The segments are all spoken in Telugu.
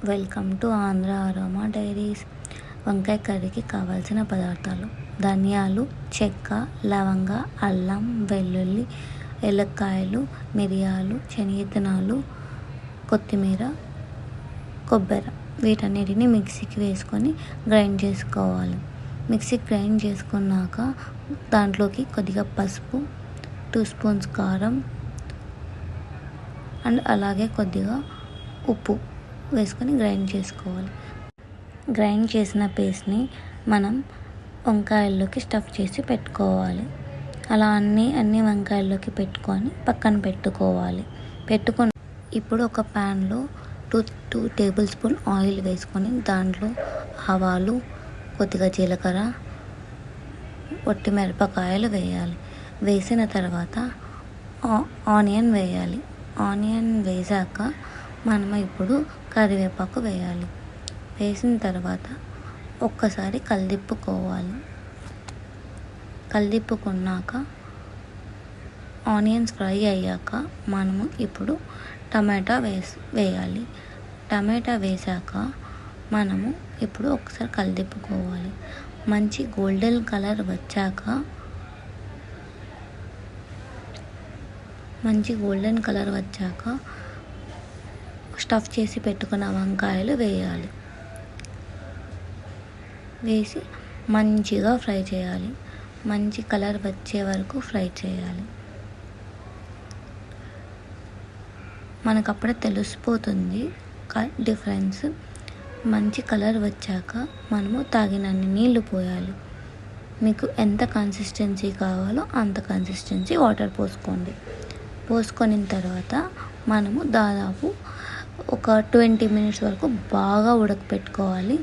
Welcome to Andhra aroma diaries. వంకాయ కర్రీకి కావాల్సిన పదార్థాలు: ధనియాలు, చెక్క, లవంగ, అల్లం, వెల్లుల్లి, ఎలక్కాయలు, మిరియాలు, శనగిత్తనాలు, కొత్తిమీర, కొబ్బరి. వీటన్నిటిని మిక్సీకి వేసుకొని గ్రైండ్ చేసుకోవాలి. మిక్సీకి గ్రైండ్ చేసుకున్నాక దాంట్లోకి కొద్దిగా పసుపు, 2 స్పూన్స్ కారం అండ్ అలాగే కొద్దిగా ఉప్పు వేసుకొని గ్రైండ్ చేసుకోవాలి. గ్రైండ్ చేసిన పేస్ట్ని మనం వంకాయల్లోకి స్టఫ్ చేసి పెట్టుకోవాలి. అలా అన్ని వంకాయల్లోకి పెట్టుకొని పక్కన పెట్టుకోవాలి. ఇప్పుడు ఒక ప్యాన్లో 2 టేబుల్ స్పూన్ ఆయిల్ వేసుకొని దాంట్లో ఆవాలు, కొద్దిగా జీలకర్ర, ఒట్టి మిరపకాయలు వేయాలి. వేసిన తర్వాత ఆనియన్ వేయాలి. ఆనియన్ వేసాక మనము ఇప్పుడు కరివేపాకు వేయాలి. వేసిన తర్వాత ఒక్కసారి కలిదిప్పుకోవాలి. కలిదిప్పుకున్నాక ఆనియన్స్ ఫ్రై అయ్యాక మనము ఇప్పుడు టమాటా వేయాలి. టమాటా వేసాక మనము ఇప్పుడు ఒకసారి కలిదిప్పుకోవాలి. మంచి గోల్డెన్ కలర్ వచ్చాక స్టఫ్ చేసి పెట్టుకున్న వంకాయలు వేయాలి. వేసి మంచిగా ఫ్రై చేయాలి. మంచి కలర్ వచ్చే వరకు ఫ్రై చేయాలి. మనకు అప్పుడే తెలిసిపోతుంది డిఫరెన్స్. మంచి కలర్ వచ్చాక మనము తాగినన్ని నీళ్లు పోయాలి. మీకు ఎంత కన్సిస్టెన్సీ కావాలో అంత కన్సిస్టెన్సీ వాటర్ పోసుకొని తర్వాత మనము దాదాపు ఒక 20 మినిట్స్ వరకు బాగా ఉడకపెట్టుకోవాలి.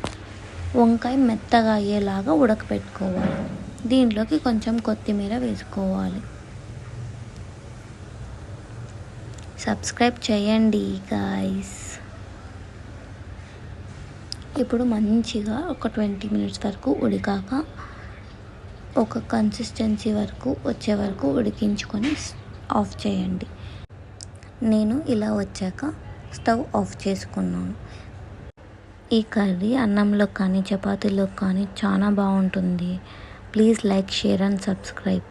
వంకాయ మెత్తగా అయ్యేలాగా ఉడకపెట్టుకోవాలి. దీంట్లోకి కొంచెం కొత్తిమీర వేసుకోవాలి. సబ్స్క్రైబ్ చేయండి గాయ్స్. ఇప్పుడు మంచిగా ఒక 20 మినిట్స్ వరకు ఉడికాక ఒక కన్సిస్టెన్సీ వచ్చే వరకు ఉడికించుకొని ఆఫ్ చేయండి. నేను ఇలా వచ్చాక స్టవ్ ఆఫ్ చేసుకున్నాను. ఈ కర్రీ అన్నంలో కానీ చపాతీలో కానీ చాలా బాగుంటుంది. Please like, share and subscribe.